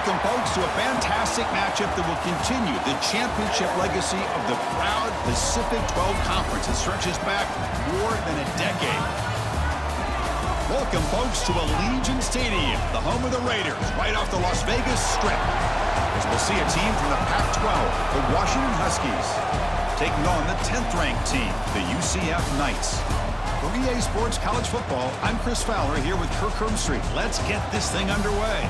Welcome, folks, to a fantastic matchup that will continue the championship legacy of the proud Pacific 12 Conference that stretches back more than a decade. Welcome, folks, to Allegiant Stadium, the home of the Raiders, right off the Las Vegas Strip. As we'll see a team from the Pac-12, the Washington Huskies, taking on the 10th-ranked team, the UCF Knights. For EA Sports College Football, I'm Chris Fowler here with Kirk Hermstreet. Let's get this thing underway.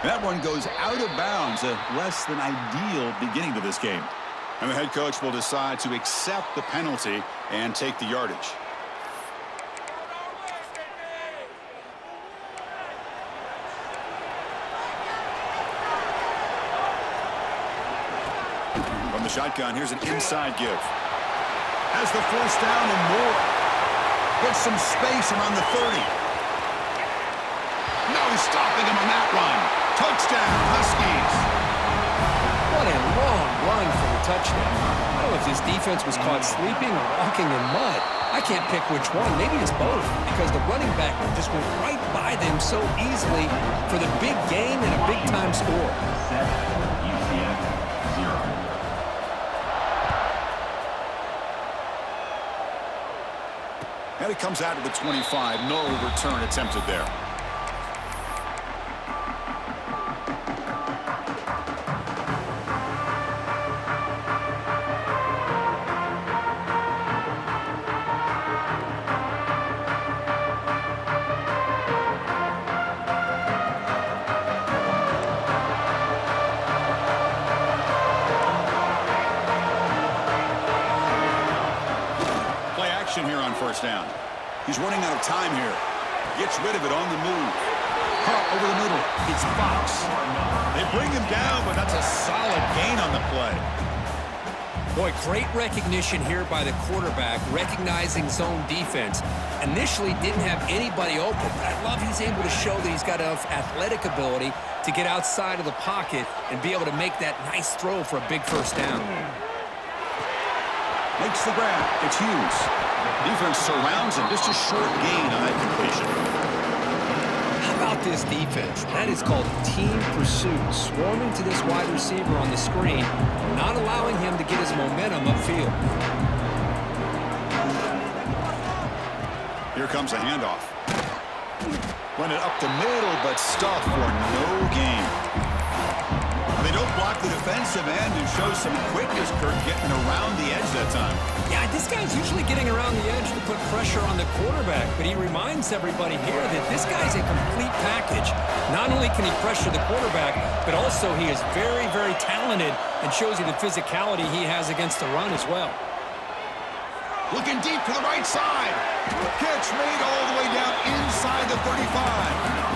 That one goes out of bounds, a less than ideal beginning to this game. And the head coach will decide to accept the penalty and take the yardage. From the shotgun, here's an inside give. Has the first down and more. Gets some space around the 30. No stopping him on that run. Touchdown, Huskies. What a long run for the touchdown. I don't know if his defense was caught sleeping or walking in mud. I can't pick which one. Maybe it's both, because the running back just went right by them so easily for the big gain and a big-time score. UCF 0. And it comes out to the 25. No return attempted there. Here on first down. He's running out of time here. Gets rid of it on the move. Caught over the middle. It's Fox. They bring him down, but that's a solid gain on the play. Boy, great recognition here by the quarterback, recognizing zone defense. Initially didn't have anybody open, but I love he's able to show that he's got enough athletic ability to get outside of the pocket and be able to make that nice throw for a big first down. Makes the grab. It's Hughes. Defense surrounds him. Just a short gain on that completion. How about this defense? That is called team pursuit. Swarming to this wide receiver on the screen, not allowing him to get his momentum upfield. Here comes a handoff. Run it up the middle, but stuffed for no gain. They don't block the defensive end and show some quickness, Kirk, getting around the edge that time. Yeah, this guy's usually getting around the edge to put pressure on the quarterback, but he reminds everybody here that this guy's a complete package. Not only can he pressure the quarterback, but also he is very, very talented and shows you the physicality he has against the run as well. Looking deep to the right side. Catch made all the way down inside the 35.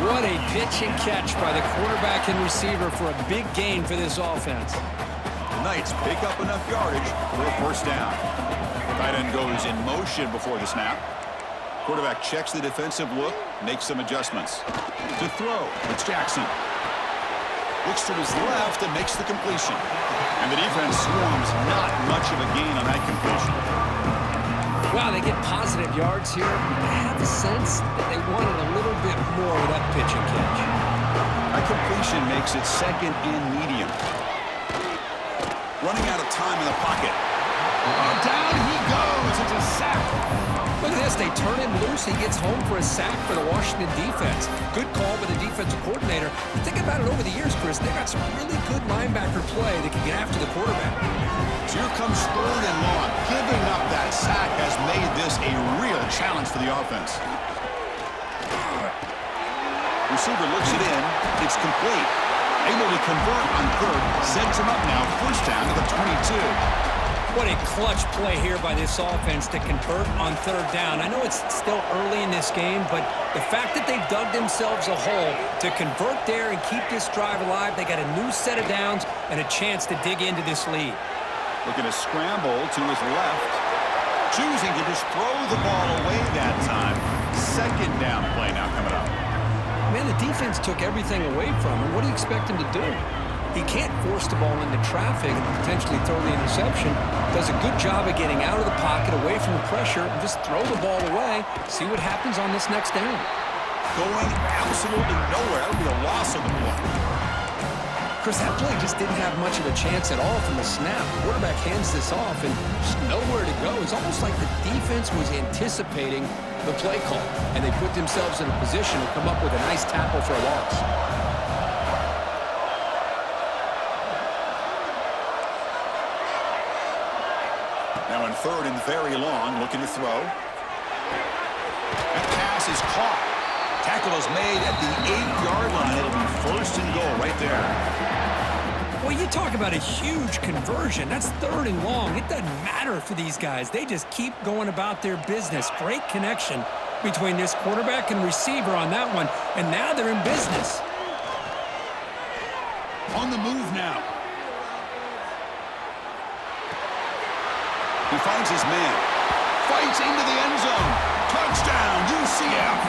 What a pitch and catch by the quarterback and receiver for a big gain for this offense. The Knights pick up enough yardage for a first down. Tight end goes in motion before the snap. Quarterback checks the defensive look, makes some adjustments. To throw, it's Jackson. Looks to his left and makes the completion. And the defense swarms, not much of a gain on that completion. Wow, they get positive yards here. I have the sense that they wanted a little bit more with that pitch and catch. That completion makes it second and medium. Running out of time in the pocket. Oh, down he goes. It's a sack. Look at this. They turn him loose. He gets home for a sack for the Washington defense. Good call by the defensive coordinator. Think about it over the years, Chris. They got some really good linebacker play that can get after the quarterback. So here comes 3rd and long. Giving up that sack has made this a real challenge for the offense. Receiver looks it in. It's complete. Able to convert on 3rd. Sends him up now. 1st down to the 22. What a clutch play here by this offense to convert on 3rd down. I know it's still early in this game, but the fact that they've dug themselves a hole to convert there and keep this drive alive, they got a new set of downs and a chance to dig into this lead. Looking to scramble to his left. Choosing to just throw the ball away that time. 2nd down play now coming up. Man, the defense took everything away from him. What do you expect him to do? He can't force the ball into traffic and potentially throw the interception. Does a good job of getting out of the pocket, away from the pressure, and just throw the ball away. See what happens on this next down. Going absolutely nowhere. That would be a loss on the play. Chris, that play just didn't have much of a chance at all from the snap. Quarterback hands this off and just nowhere to go. It's almost like the defense was anticipating the play call, and they put themselves in a position to come up with a nice tackle for a loss. Now in 3rd and very long, looking to throw. That pass is caught. Tackle is made at the 8-yard line. It'll be 1st and goal right there. Well, you talk about a huge conversion. That's 3rd and long. It doesn't matter for these guys. They just keep going about their business. Great connection between this quarterback and receiver on that one. And now they're in business. On the move now. He finds his man. Fights into the end zone. Touchdown, UCF.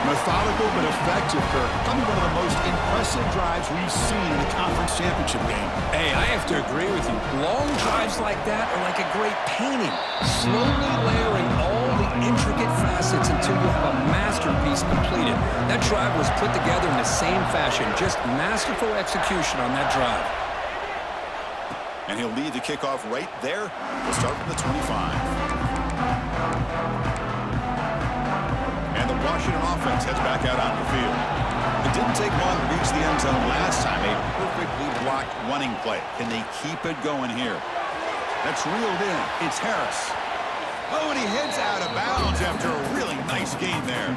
Methodical but effective, Kirk. Probably one of the most impressive drives we've seen in the conference championship game. Hey, I have to agree with you. Long drives like that are like a great painting. Slowly layering all the intricate facets until you have a masterpiece completed. That drive was put together in the same fashion. Just masterful execution on that drive. And he'll lead the kickoff right there. We'll start from the 25. And the Washington offense heads back out on the field. It didn't take long to reach the end zone last time. A perfectly blocked running play. Can they keep it going here? That's reeled in. It's Harris. Oh, and he heads out of bounds after a really nice gain there.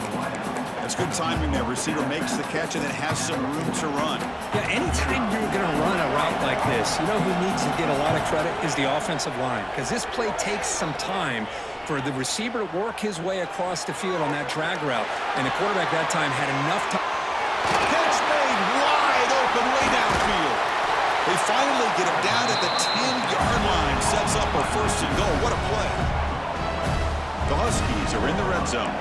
That's good timing there. Receiver makes the catch and then has some room to run. Yeah, anytime you're going to run a route like this, you know who needs to get a lot of credit is the offensive line. Because this play takes some time for the receiver to work his way across the field on that drag route. And the quarterback that time had enough time. Catch made wide open way downfield. They finally get him down at the 10-yard line. Sets up a 1st and goal. What a play. The Huskies are in the red zone.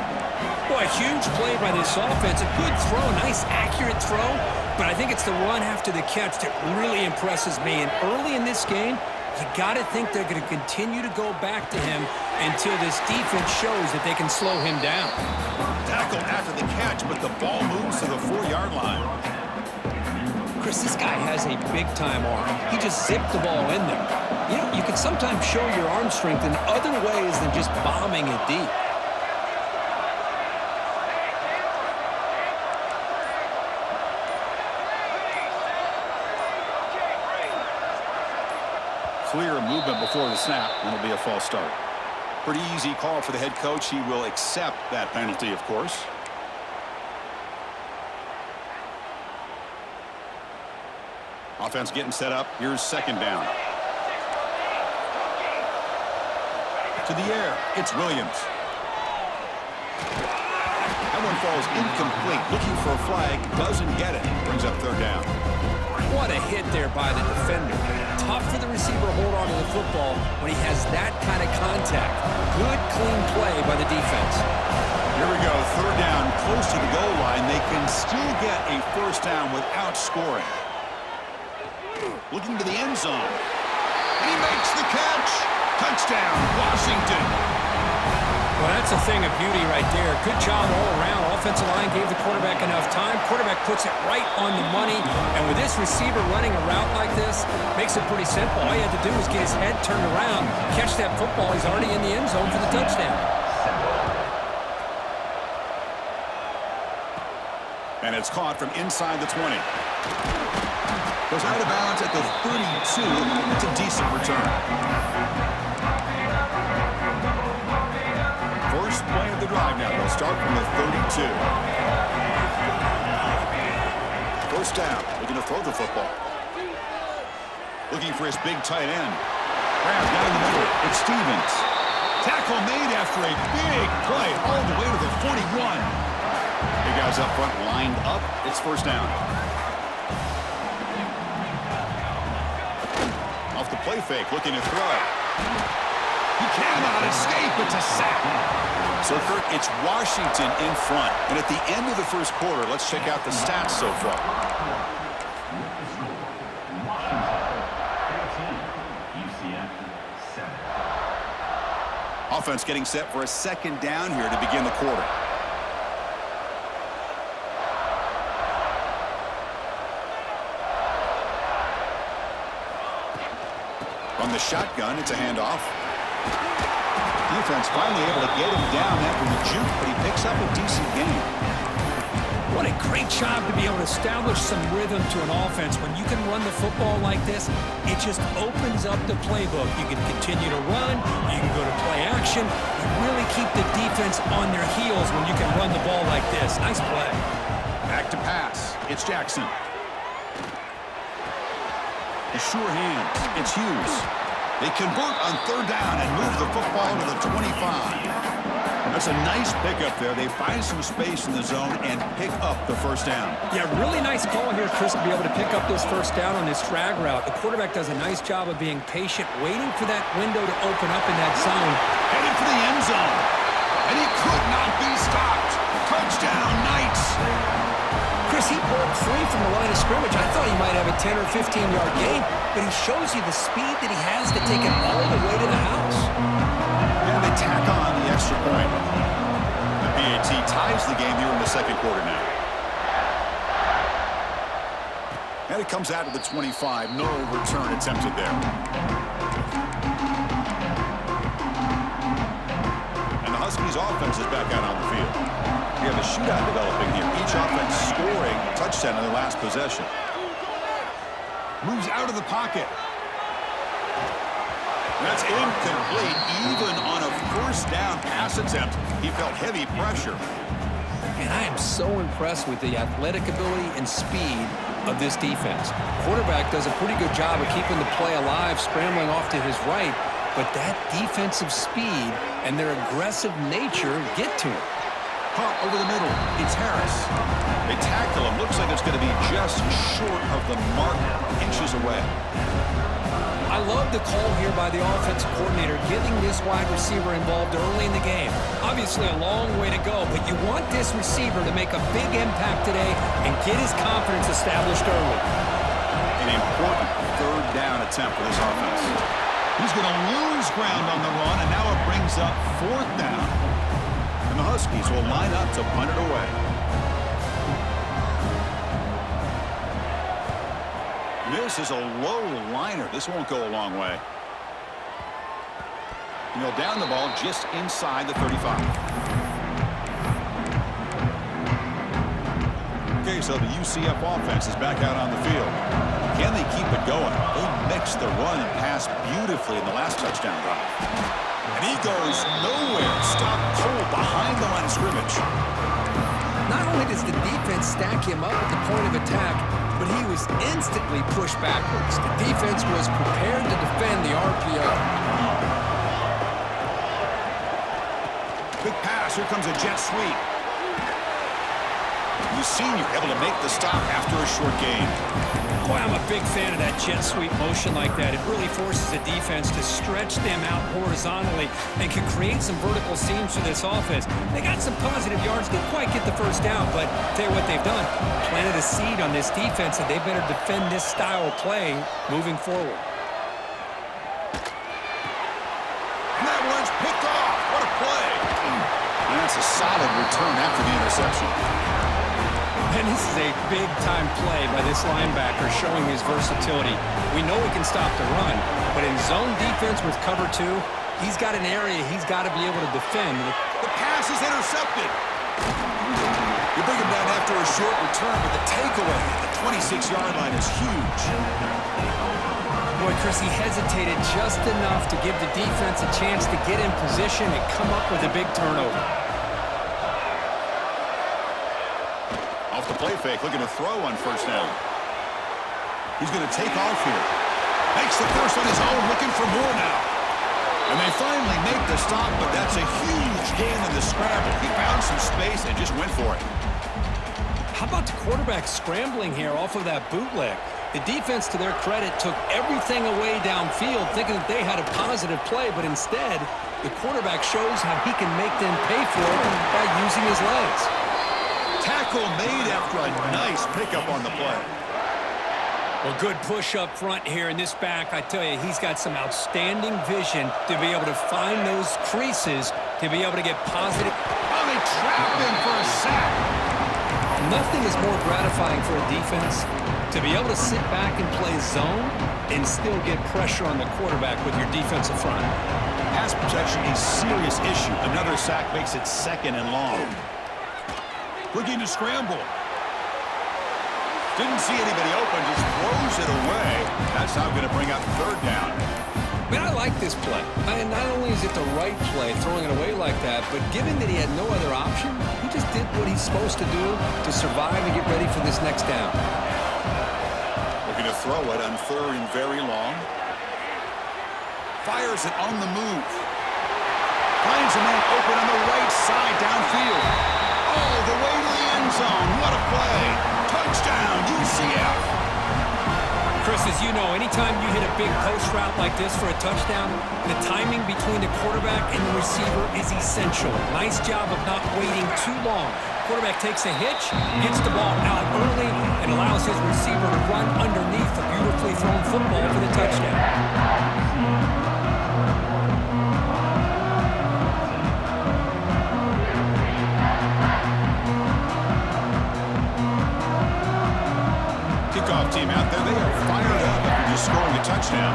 Boy, a huge play by this offense. A good throw, nice accurate throw. But I think it's the run after the catch that really impresses me. And early in this game, you got to think they're going to continue to go back to him until this defense shows that they can slow him down. Tackle after the catch, but the ball moves to the 4-yard line. Chris, this guy has a big-time arm. He just zipped the ball in there. You know, you can sometimes show your arm strength in other ways than just bombing it deep. Clear movement before the snap, and it'll be a false start. Pretty easy call for the head coach. He will accept that penalty, of course. Offense getting set up. Here's 2nd down. To the air. It's Williams. That one falls incomplete. Looking for a flag. Doesn't get it. Brings up 3rd down. What a hit there by the defender. Tough for the receiver to hold on to the football when he has that kind of contact. Good, clean play by the defense. Here we go. 3rd down, close to the goal line. They can still get a 1st down without scoring. Looking to the end zone. And he makes the catch. Touchdown, Washington. Well, that's a thing of beauty right there. Good job all around. Offensive line gave the quarterback enough time. Quarterback puts it right on the money. And with this receiver running a route like this, makes it pretty simple. All you had to do was get his head turned around, catch that football. He's already in the end zone for the touchdown. And it's caught from inside the 20. Goes out of bounds at the 32. It's a decent return. First play of the drive now. They'll start from the 32. First down. Looking to throw the football. Looking for his big tight end. Grab down the middle. It's Stevens. Tackle made after a big play all the way to the 41. Big guys up front lined up. It's first down. Off the play fake, looking to throw. He cannot escape. It's a sack. So, Kirk, it's Washington in front. And at the end of the first quarter, let's check out the stats so far. UCF 7. Offense getting set for a second down here to begin the quarter. From the shotgun, it's a handoff. Defense finally able to get him down after the juke, but he picks up a decent gain. What a great job to be able to establish some rhythm to an offense. When you can run the football like this, it just opens up the playbook. You can continue to run. You can go to play action. You really keep the defense on their heels when you can run the ball like this. Nice play. Back to pass. It's Jackson. The sure hands. It's Hughes. They convert on third down and move the football to the 25. That's a nice pickup there. They find some space in the zone and pick up the first down. Yeah, really nice call here, Chris, to be able to pick up this first down on this drag route. The quarterback does a nice job of being patient, waiting for that window to open up in that zone. Headed for the end zone. And he could not be stopped. Touchdown, Knights. Chris, he broke free from the line of scrimmage. I thought he might have a 10 or 15-yard gain, but he shows you the speed that he has to take it all the way to the house. And they tack on the extra point. The BAT ties the game here in the second quarter now. And it comes out to the 25. No return attempted there. And the Huskies offense is back out on the field. We have a shootout developing here. Each offense scoring a touchdown in their last possession. Moves out of the pocket. That's incomplete. Even on a first down pass attempt, he felt heavy pressure. And I am so impressed with the athletic ability and speed of this defense. Quarterback does a pretty good job of keeping the play alive, scrambling off to his right, but that defensive speed and their aggressive nature get to him. Caught over the middle. It's Harris. They tackle him. Looks like it's going to be just short of the mark, inches away. I love the call here by the offensive coordinator, getting this wide receiver involved early in the game. Obviously a long way to go, but you want this receiver to make a big impact today and get his confidence established early. An important third down attempt for this offense. He's going to lose ground on the run, and now it brings up fourth down. And the Huskies will line up to punt it away. This is a low liner. This won't go a long way. And he'll down the ball just inside the 35. Okay, so the UCF offense is back out on the field. Can they keep it going? They mixed the run and pass beautifully in the last touchdown drive. And he goes nowhere. Stopped cold behind the line of scrimmage. Not only does the defense stack him up at the point of attack, but he was instantly pushed backwards. The defense was prepared to defend the RPO. Quick pass. Here comes a jet sweep. The senior able to make the stop after a short gain. Boy, I'm a big fan of that jet sweep motion like that. It really forces the defense to stretch them out horizontally and can create some vertical seams for this offense. They got some positive yards. Didn't quite get the first down, but I'll tell you what they've done. Planted a seed on this defense, and they better defend this style of play moving forward. And that one's picked off. What a play. That's a solid return after the interception. And this is a big-time play by this linebacker showing his versatility. We know he can stop the run, but in zone defense with cover 2, he's got an area he's got to be able to defend. The pass is intercepted. You bring him down after a short return, but the takeaway at the 26-yard line is huge. Boy, Chris, he hesitated just enough to give the defense a chance to get in position and come up with a big turnover. Off the play fake, looking to throw on first down. He's going to take off here. Makes the first on his own, looking for more now. And they finally make the stop, but that's a huge gain in the scramble. He found some space and just went for it. How about the quarterback scrambling here off of that bootleg? The defense, to their credit, took everything away downfield, thinking that they had a positive play, but instead, the quarterback shows how he can make them pay for it by using his legs. Tackle made after a nice pickup on the play. Well, good push up front here in this back. I tell you, he's got some outstanding vision to be able to find those creases, to be able to get positive. Oh, they trapped him for a sack. Nothing is more gratifying for a defense to be able to sit back and play zone and still get pressure on the quarterback with your defensive front. Pass protection a serious issue. Another sack makes it 2nd and long. Looking to scramble. Didn't see anybody open, just throws it away. That's now going to bring up 3rd down. I mean, I like this play. And not only is it the right play, throwing it away like that, but given that he had no other option, he just did what he's supposed to do to survive and get ready for this next down. Looking to throw it on 3rd and very long. Fires it on the move. Finds a man open on the right side downfield. Oh, the way to the end zone. What a play. Touchdown, UCF. Chris, as you know, anytime you hit a big post route like this for a touchdown, the timing between the quarterback and the receiver is essential. Nice job of not waiting too long. Quarterback takes a hitch, gets the ball out early, and allows his receiver to run underneath the beautifully thrown football for the touchdown. Kickoff team out there, they are fired up after just scoring a touchdown.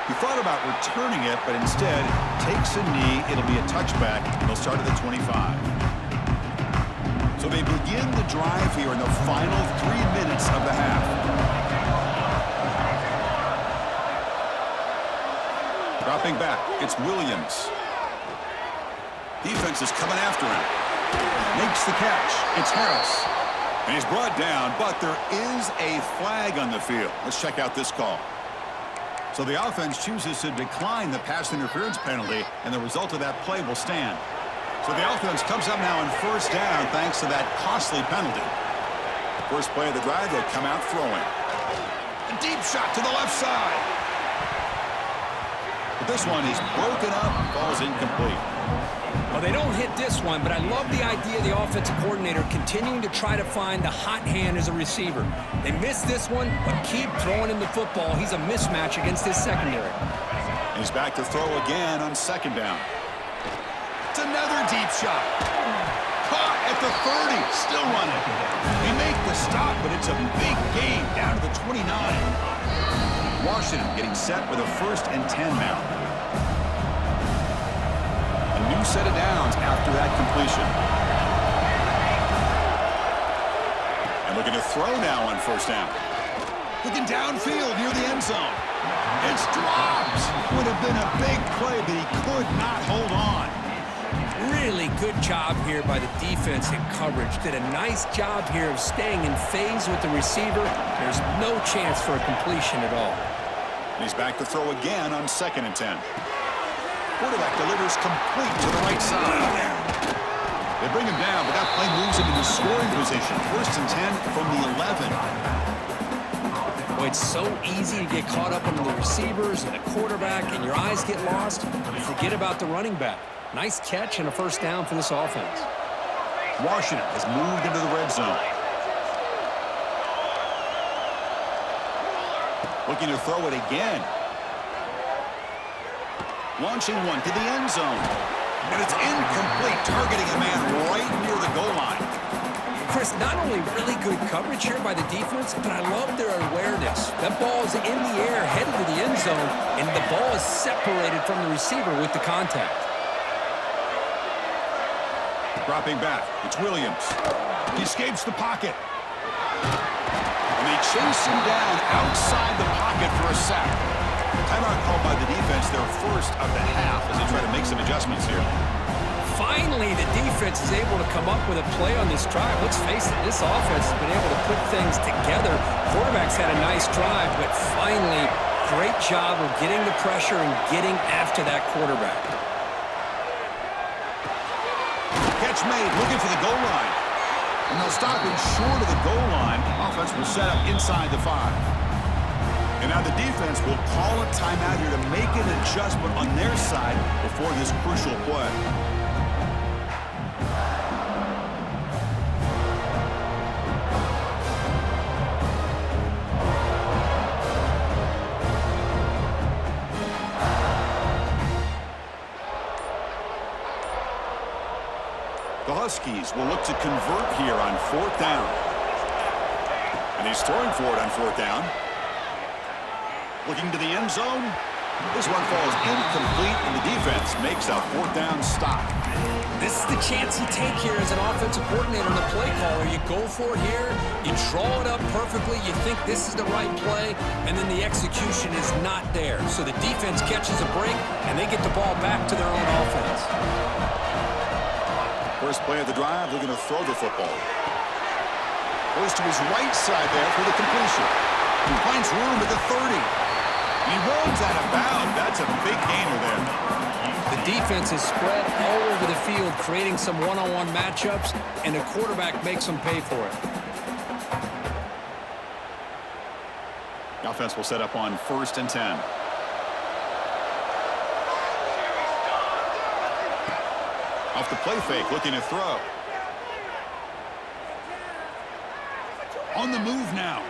He thought about returning it, but instead takes a knee. It'll be a touchback. They'll start at the 25. So they begin the drive here in the final 3 minutes of the half. Dropping back, it's Williams. Defense is coming after him. Makes the catch. It's Harris. And he's brought down, but there is a flag on the field. Let's check out this call. So the offense chooses to decline the pass interference penalty, and the result of that play will stand. So the offense comes up now on 1st down thanks to that costly penalty. First play of the drive, they come out throwing. A deep shot to the left side. But this one is broken up, falls incomplete. Well, they don't hit this one, but I love the idea of the offensive coordinator continuing to try to find the hot hand as a receiver. They missed this one, but keep throwing him the football. He's a mismatch against his secondary. He's back to throw again on 2nd down. It's another deep shot. Caught at the 30, still running. They make the stop, but it's a big gain down to the 29. Washington getting set with a 1st and 10 now. New set of downs after that completion. And looking to throw now on 1st down. Looking downfield near the end zone. It's dropped. Would have been a big play, but he could not hold on. Really good job here by the defense in coverage. Did a nice job here of staying in phase with the receiver. There's no chance for a completion at all. And he's back to throw again on 2nd and 10. Quarterback delivers complete to the right side. They bring him down, but that play moves him into scoring position. 1st and 10 from the 11. Well, it's so easy to get caught up on the receivers and the quarterback, and your eyes get lost. You forget about the running back. Nice catch and a 1st down for this offense. Washington has moved into the red zone. Looking to throw it again. Launching one to the end zone. And it's incomplete, targeting a man right near the goal line. Chris, not only really good coverage here by the defense, but I love their awareness. That ball is in the air, headed to the end zone, and the ball is separated from the receiver with the contact. Dropping back, it's Williams. He escapes the pocket. And they chase him down outside the pocket for a sack. Timeout called by the defense, their first of the half, as they try to make some adjustments here. Finally, the defense is able to come up with a play on this drive. Let's face it, this offense has been able to put things together. Quarterback's had a nice drive, but finally, great job of getting the pressure and getting after that quarterback. Catch made, looking for the goal line. And they'll stop him short of the goal line. Offense will set up inside the 5. And now the defense will call a timeout here to make an adjustment on their side before this crucial play. The Huskies will look to convert here on 4th down. And he's throwing for it on 4th down. Looking to the end zone. This one falls incomplete, and the defense makes a 4th down stop. This is the chance you take here as an offensive coordinator and a play caller. You go for it here, you draw it up perfectly, you think this is the right play, and then the execution is not there. So the defense catches a break, and they get the ball back to their own offense. First play of the drive, looking to throw the football. Goes to his right side there for the completion. He finds room at the 30. He runs out of bounds. That's a big gainer there. The defense is spread all over the field, creating some one-on-one matchups, and the quarterback makes them pay for it. The offense will set up on 1st and 10. Off the play fake, looking to throw. On the move now.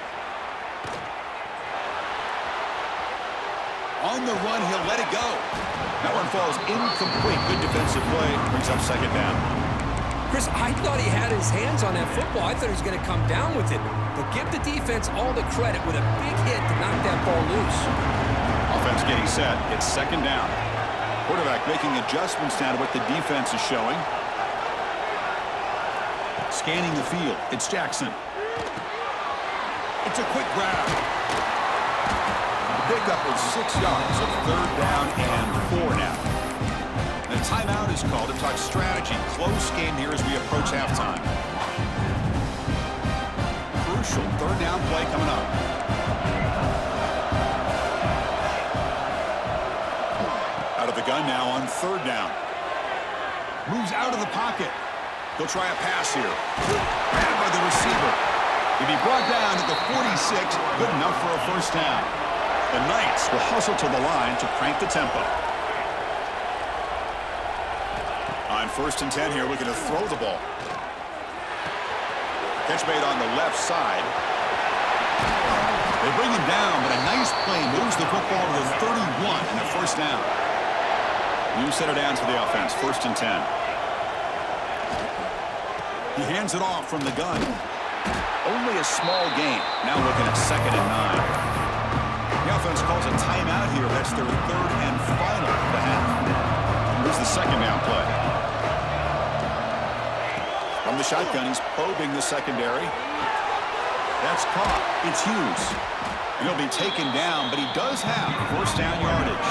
On the run, he'll let it go. That one falls incomplete. Good defensive play. Brings up 2nd down. Chris, I thought he had his hands on that football. I thought he was going to come down with it. But give the defense all the credit with a big hit to knock that ball loose. Offense getting set. It's 2nd down. Quarterback making adjustments now to what the defense is showing. Scanning the field. It's Jackson. It's a quick grab. The pickup of 6 yards of 3rd down and 4 now. And a timeout is called to talk strategy. Close game here as we approach halftime. Crucial 3rd down play coming up. Out of the gun now on 3rd down. Moves out of the pocket. He'll try a pass here. Grabbed by the receiver. He'll be brought down at the 46. Good enough for a 1st down. The Knights will hustle to the line to crank the tempo. On 1st and 10 here, looking to throw the ball. Catch made on the left side. They bring him down, but a nice play moves the football to the 31 and a 1st down. New set of downs for the offense, 1st and 10. He hands it off from the gun. Only a small gain. Now looking at 2nd and 9. The offense calls a timeout here. That's their 3rd and final of the half. Here's the 2nd down play. From the shotgun, he's probing the secondary. That's caught. It's Hughes. And he'll be taken down, but he does have 1st down yardage.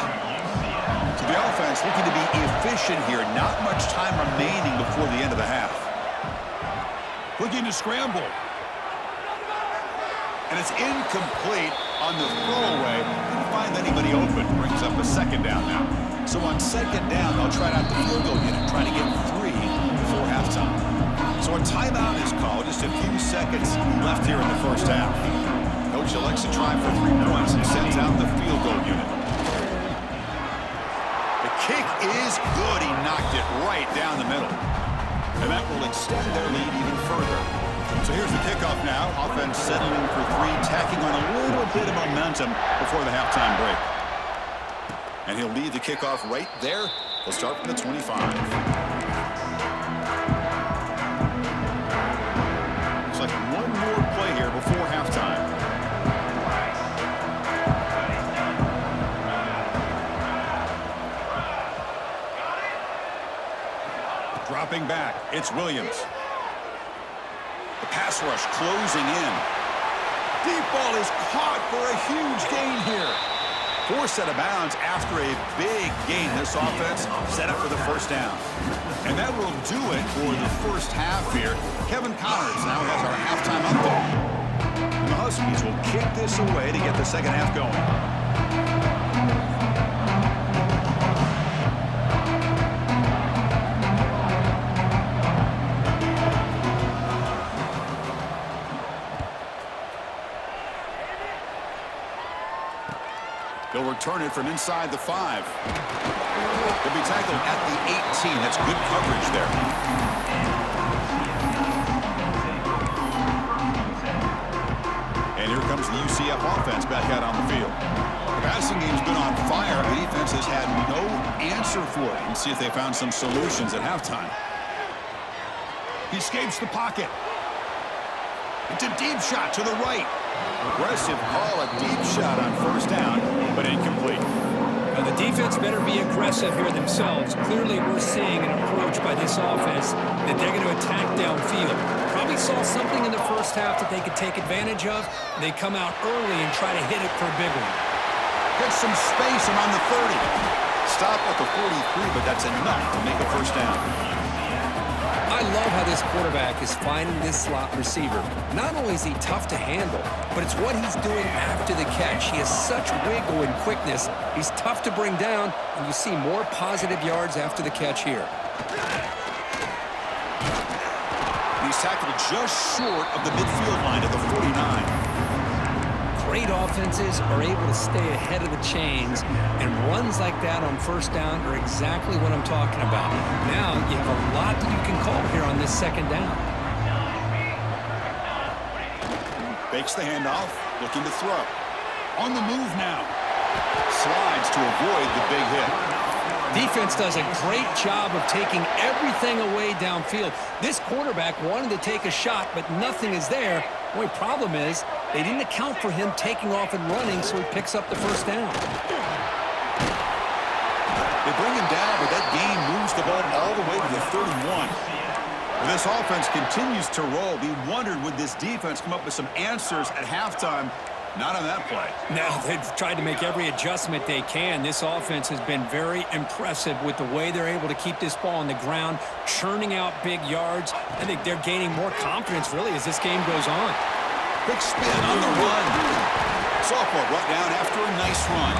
So the offense looking to be efficient here. Not much time remaining before the end of the half. Looking to scramble. And it's incomplete on the throwaway. Didn't find anybody open. Brings up a 2nd down now. So on 2nd down, they'll try out the field goal unit, trying to get 3 before halftime. So a timeout is called. Just a few seconds left here in the 1st half. Coach elects to try for 3 points and sends out the field goal unit. The kick is good. He knocked it right down the middle. And that will extend their lead even further. So here's the kickoff now. Offense settling for three, tacking on a little bit of momentum before the halftime break. And he'll lead the kickoff right there. He'll start from the 25. Looks like one more play here before halftime. Dropping back, it's Williams. The pass rush closing in. Deep ball is caught for a huge gain here. Forced out of bounds after a big gain. This offense set up for the first down. And that will do it for the first half here. Kevin Connors now has our halftime update. And the Huskies will kick this away to get the second half going. They'll return it from inside the 5. They'll be tackled at the 18. That's good coverage there. And here comes the UCF offense back out on the field. The passing game's been on fire. The defense has had no answer for it. Let's see if they found some solutions at halftime. He escapes the pocket. It's a deep shot to the right. Aggressive call, a deep shot on first down, but incomplete. Now the defense better be aggressive here themselves. Clearly we're seeing an approach by this offense that they're going to attack downfield. Probably saw something in the first half that they could take advantage of. They come out early and try to hit it for a big one. Gets some space and on the 30. Stop at the 43, but that's enough to make a first down. I love how this quarterback is finding this slot receiver. Not only is he tough to handle, but it's what he's doing after the catch. He has such wiggle and quickness. He's tough to bring down, and you see more positive yards after the catch here. He's tackled just short of the midfield line at the 49. Great offenses are able to stay ahead of the chains, and runs like that on first down are exactly what I'm talking about. Now you have a lot that you can call here on this second down. Fakes the handoff, looking to throw. On the move now. Slides to avoid the big hit. Defense does a great job of taking everything away downfield. This quarterback wanted to take a shot, but nothing is there. The only problem is they didn't account for him taking off and running, so he picks up the first down. They bring him down, but that gain moves the ball all the way to the 31. When this offense continues to roll, we wondered, would this defense come up with some answers at halftime? Not on that play. No, they've tried to make every adjustment they can. This offense has been very impressive with the way they're able to keep this ball on the ground, churning out big yards. I think they're gaining more confidence, really, as this game goes on. Big spin on the run. Sophomore brought down after a nice run.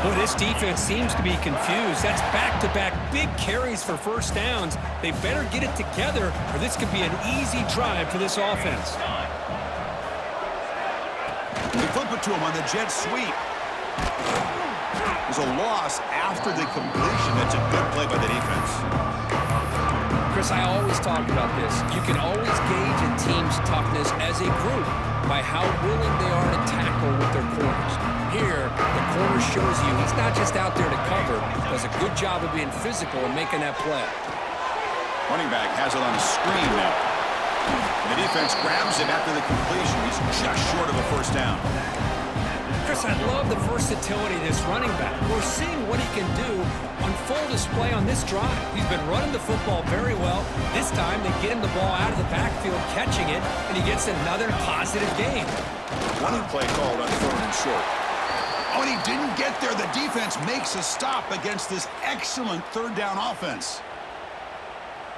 Boy, this defense seems to be confused. That's back-to-back big carries for first downs. They better get it together, or this could be an easy drive for this offense. They flip it to him on the jet sweep. There's a loss after the completion. That's a good play by the defense. Chris, I always talk about this. You can always gauge a team's toughness as a group by how willing they are to tackle with their corners. Here, the corner shows you he's not just out there to cover, does a good job of being physical and making that play. Running back has it on a screen now. The defense grabs him after the completion. He's just short of a first down. Chris, I love the versatility of this running back. We're seeing what he can do on full display on this drive. He's been running the football very well. This time, they get him the ball out of the backfield, catching it, and he gets another positive gain. Running play called on third and short. Oh, and he didn't get there. The defense makes a stop against this excellent third down offense.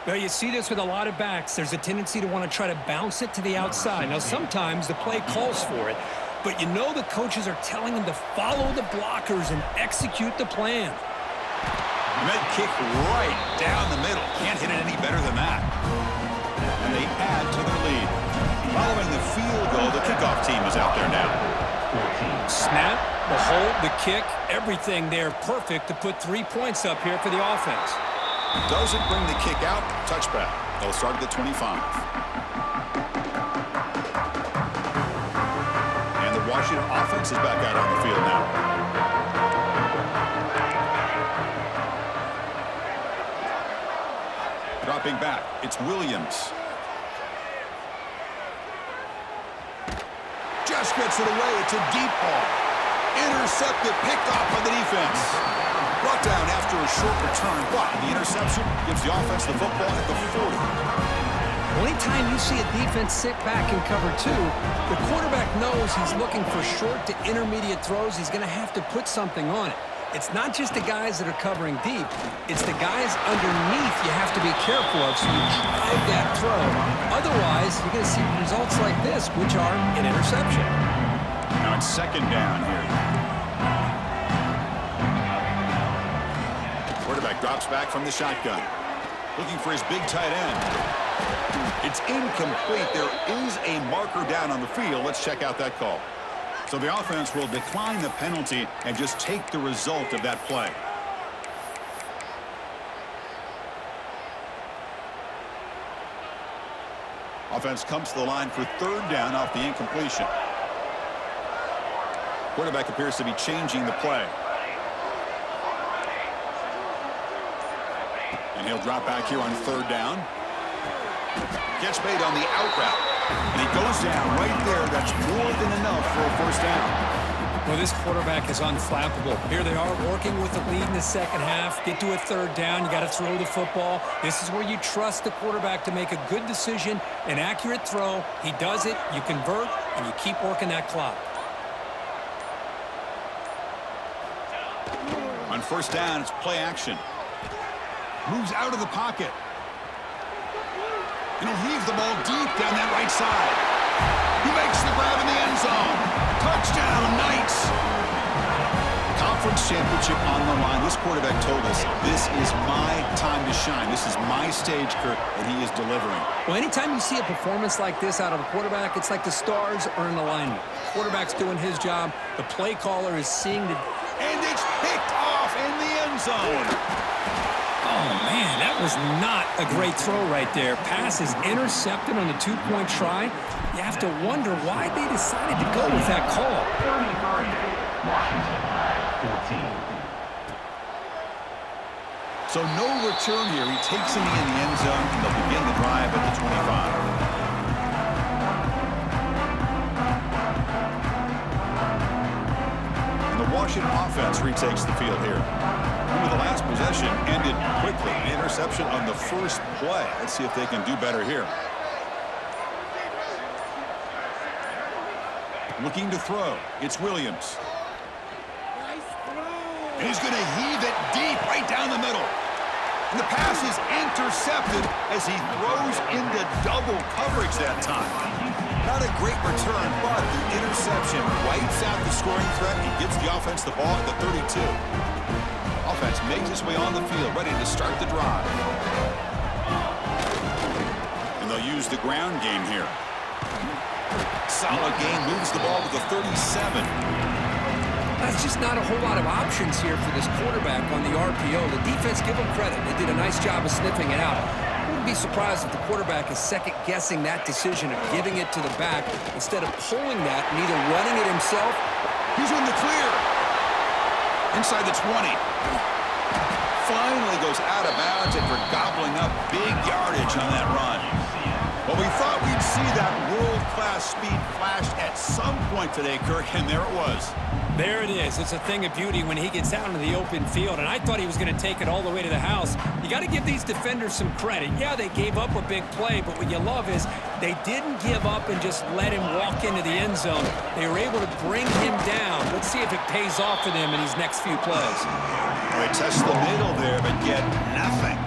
Well, you see this with a lot of backs. There's a tendency to want to try to bounce it to the outside. Now, sometimes the play calls for it, but you know the coaches are telling them to follow the blockers and execute the plan. And that kick right down the middle. Can't hit it any better than that. And they add to their lead. Following the field goal, the kickoff team is out there now. Snap, the hold, the kick, everything there perfect to put 3 points up here for the offense. Doesn't bring the kick out. Touchback. They'll start at the 25. Washington offense is back out on the field now. Dropping back, it's Williams. Just gets it away. It's a deep ball. Intercepted, picked off by the defense. Brought down after a short return, but the interception gives the offense the football at the 40. Well, anytime you see a defense sit back and cover two, the quarterback knows he's looking for short to intermediate throws. He's going to have to put something on it. It's not just the guys that are covering deep. It's the guys underneath you have to be careful of so you drive that throw. Otherwise, you're going to see results like this, which are an interception. Now it's second down here. Quarterback drops back from the shotgun. Looking for his big tight end. It's incomplete. There is a marker down on the field. Let's check out that call. So the offense will decline the penalty and just take the result of that play. Offense comes to the line for third down off the incompletion. Quarterback appears to be changing the play. And he'll drop back here on third down. Gets made on the out route. And he goes down right there. That's more than enough for a first down. Well, this quarterback is unflappable. Here they are working with the lead in the second half. Get to a third down. You got to throw the football. This is where you trust the quarterback to make a good decision, an accurate throw. He does it. You convert, and you keep working that clock. On first down, it's play action. Moves out of the pocket. And he'll heave the ball deep down that right side. He makes the grab in the end zone. Touchdown, Knights. Conference championship on the line. This quarterback told us, this is my time to shine. This is my stage, Kirk, and he is delivering. Well, anytime you see a performance like this out of a quarterback, it's like the stars are in alignment. Quarterback's doing his job. The play caller is seeing the... And it's picked off in the end zone. Oh, man, that was not a great throw right there. Pass is intercepted on the two-point try. You have to wonder why they decided to go with that call. 33, Washington, 14. So no return here. He takes him in the end zone, and they'll begin the drive at the 25. And the Washington offense retakes the field here. The last possession ended quickly. An interception on the first play. Let's see if they can do better here. Looking to throw. It's Williams. And he's going to heave it deep right down the middle. And the pass is intercepted as he throws into double coverage that time. Not a great return, but the interception wipes out the scoring threat and gives the offense the ball at the 32. Offense makes its way on the field, ready to start the drive. And they'll use the ground game here. Solid game, moves the ball to the 37. That's just not a whole lot of options here for this quarterback on the RPO. The defense, give them credit. They did a nice job of sniffing it out. Wouldn't be surprised if the quarterback is second-guessing that decision of giving it to the back instead of pulling that and either running it himself. He's in the clear. Inside the 20. Finally goes out of bounds after gobbling up big yardage on that run. Well, we thought we'd see that world-class speed flash at some point today, Kirk, and there it was. There it is. It's a thing of beauty when he gets out into the open field, and I thought he was going to take it all the way to the house. You got to give these defenders some credit. Yeah, they gave up a big play, but what you love is they didn't give up and just let him walk into the end zone. They were able to bring him down. Let's see if it pays off for them in these next few plays. They test the middle there, but get nothing.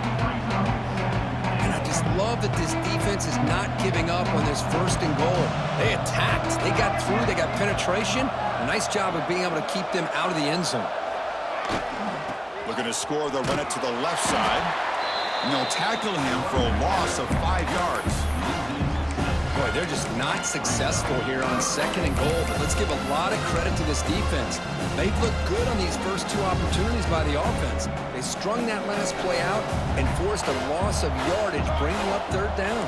And I just love that this defense is not giving up on this first and goal. They attacked. They got through. They got penetration. A nice job of being able to keep them out of the end zone. Looking to score, they'll run it to the left side. And they'll tackle him for a loss of 5 yards. Boy, they're just not successful here on second and goal, but let's give a lot of credit to this defense. They've looked good on these first two opportunities by the offense. They strung that last play out and forced a loss of yardage, bringing up third down.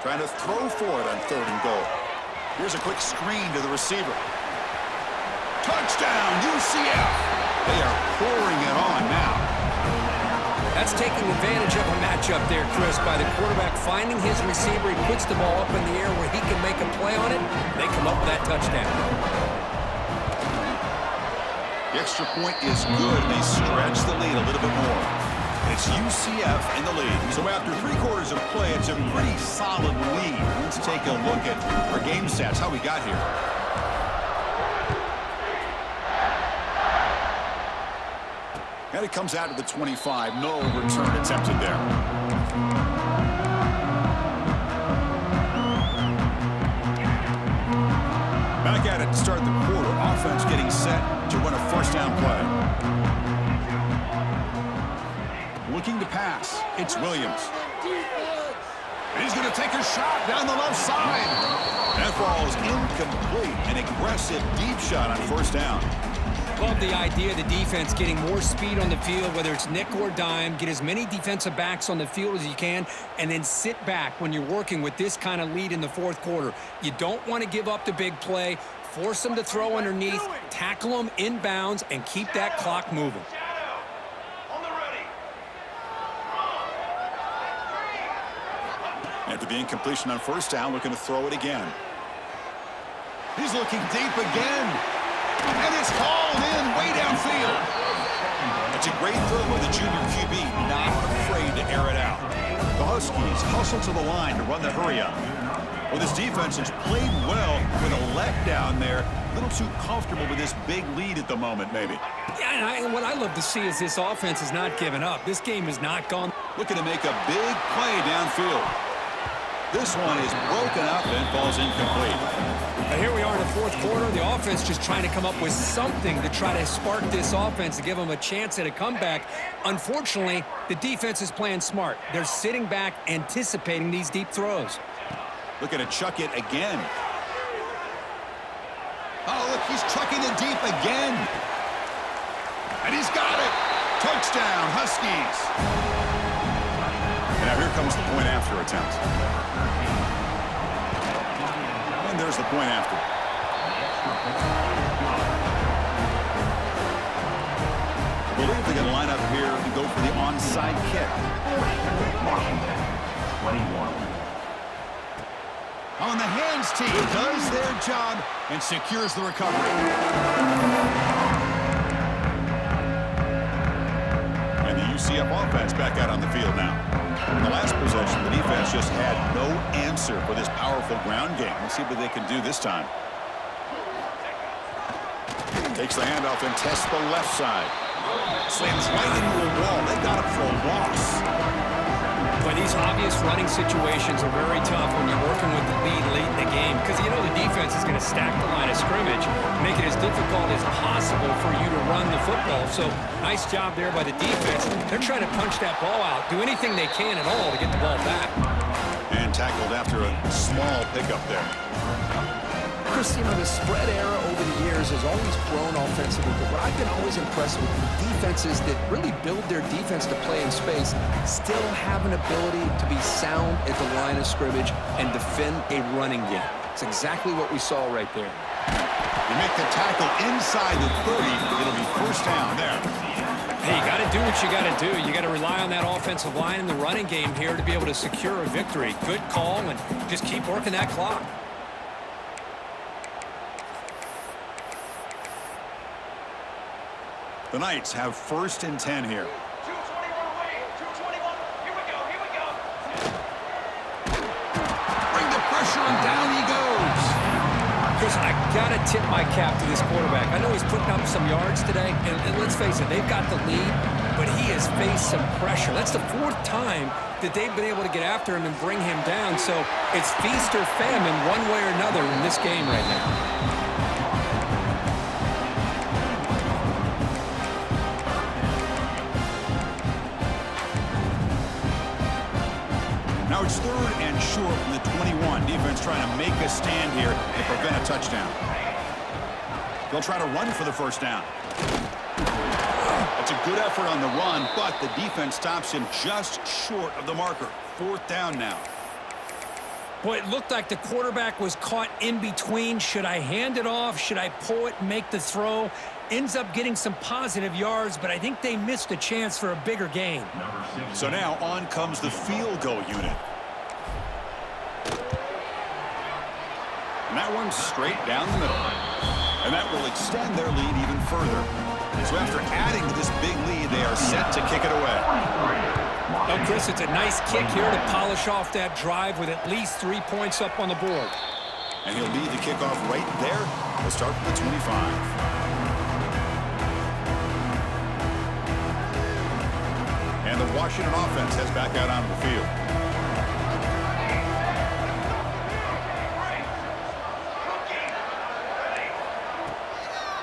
Trying to throw for it on 3rd and goal. Here's a quick screen to the receiver. Touchdown, UCF! They are pouring it on now. That's taking advantage of a matchup there, Chris, by the quarterback finding his receiver. He puts the ball up in the air where he can make a play on it. They come up with that touchdown. The extra point is good. They stretch the lead a little bit more. It's UCF in the lead. So after 3 quarters of play, it's a pretty solid lead. Let's take a look at our game stats, how we got here. And it comes out to the 25. No return attempted there. Back at it to start the quarter. Offense getting set to run a first down play. Looking to pass. It's Williams. And he's going to take a shot down the left side. That ball is incomplete. An aggressive deep shot on first down. Love the idea of the defense getting more speed on the field, whether it's nickel or dime. Get as many defensive backs on the field as you can, and then sit back when you're working with this kind of lead in the 4th quarter. You don't want to give up the big play. Force them to throw underneath, tackle them inbounds, and keep that clock moving. After the incompletion on first down, looking to throw it again. He's looking deep again. And it's hauled in way downfield. It's a great throw by the junior QB, not afraid to air it out. The Huskies hustle to the line to run the hurry-up. Well, this defense has played well with a letdown there. A little too comfortable with this big lead at the moment, maybe. Yeah, and what I love to see is this offense is not giving up. This game has not gone. Looking to make a big play downfield. This one is broken up and falls incomplete. Now here we are in the 4th quarter. The offense just trying to come up with something to try to spark this offense to give them a chance at a comeback. Unfortunately, the defense is playing smart. They're sitting back, anticipating these deep throws. Looking to chuck it again. Oh, look, he's chucking it deep again. And he's got it. Touchdown, Huskies. And now here comes the point after attempt. And there's the point after. I believe they're going to line up here and go for the onside kick. Washington, 21. On the hands team does their job and secures the recovery. And the UCF offense back out on the field now. In the last possession, the defense just had no answer for this powerful ground game. Let's see what they can do this time. Takes the handoff and tests the left side. Slams right into a wall. They got it for a loss. But these obvious running situations are very tough when you're working with the lead late in the game, because you know the defense is going to stack the line of scrimmage, make it as difficult as possible for you to run the football. So nice job there by the defense. They're trying to punch that ball out, do anything they can at all to get the ball back. And tackled after a small pickup there. Chris, you know, the spread era over the years has always grown offensively, but what I've been always impressed with defenses that really build their defense to play in space still have an ability to be sound at the line of scrimmage and defend a running game. It's exactly what we saw right there. You make the tackle inside the 30. It'll be first down there. Hey, you got to do what you got to do. You got to rely on that offensive line in the running game here to be able to secure a victory. Good call, and just keep working that clock. The Knights have first and 10 here. 221 away. 221. Here we go. Bring the pressure and down he goes. Chris, I got to tip my cap to this quarterback. I know he's putting up some yards today, and let's face it, they've got the lead, but he has faced some pressure. That's the 4th time that they've been able to get after him and bring him down. So it's feast or famine one way or another in this game right now. Now it's 3rd and short from the 21. Defense trying to make a stand here to prevent a touchdown. They'll try to run for the first down. That's a good effort on the run, but the defense stops him just short of the marker. 4th down now. Boy, it looked like the quarterback was caught in between. Should I hand it off? Should I pull it and make the throw? Ends up getting some positive yards, but I think they missed a chance for a bigger gain. So now on comes the field goal unit. And that one's straight down the middle. And that will extend their lead even further. So after adding to this big lead, they are set to kick it away. Oh, Chris, it's a nice kick here to polish off that drive with at least 3 points up on the board. And he'll lead the kickoff right there. We'll start from the 25. And the Washington offense heads back out onto the field.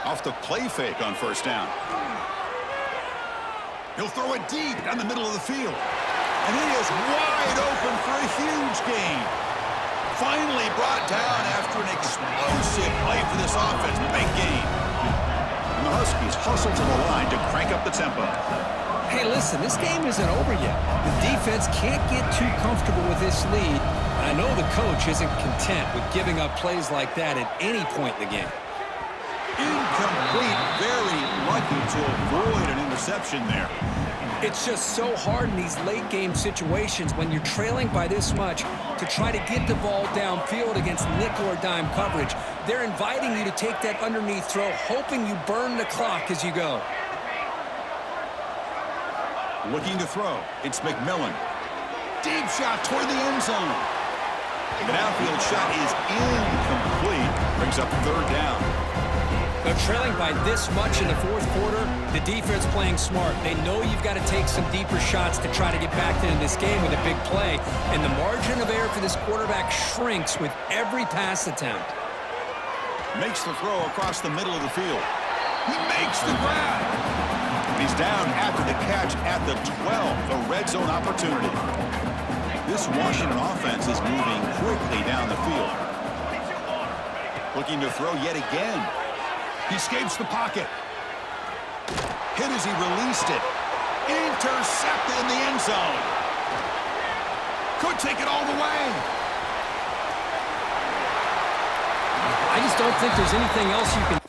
Off the play fake on first down. He'll throw it deep down the middle of the field. And he is wide open for a huge gain. Finally brought down after an explosive play for this offense. Big gain. And the Huskies hustle to the line to crank up the tempo. Hey, listen, this game isn't over yet. The defense can't get too comfortable with this lead. And I know the coach isn't content with giving up plays like that at any point in the game. Incomplete. Very lucky to avoid an interception there. It's just so hard in these late game situations when you're trailing by this much to try to get the ball downfield against nickel or dime coverage. They're inviting you to take that underneath throw, hoping you burn the clock as you go. Looking to throw. It's McMillan. Deep shot toward the end zone. An outfield shot is incomplete. Brings up third down. They're trailing by this much in the fourth quarter. The defense playing smart. They know you've got to take some deeper shots to try to get back into this game with a big play. And the margin of error for this quarterback shrinks with every pass attempt. Makes the throw across the middle of the field. He makes the grab. And he's down after the catch at the 12. A red zone opportunity. This Washington offense is moving quickly down the field. Looking to throw yet again. He escapes the pocket. Hit as he released it. Intercepted in the end zone. Could take it all the way. I just don't think there's anything else you can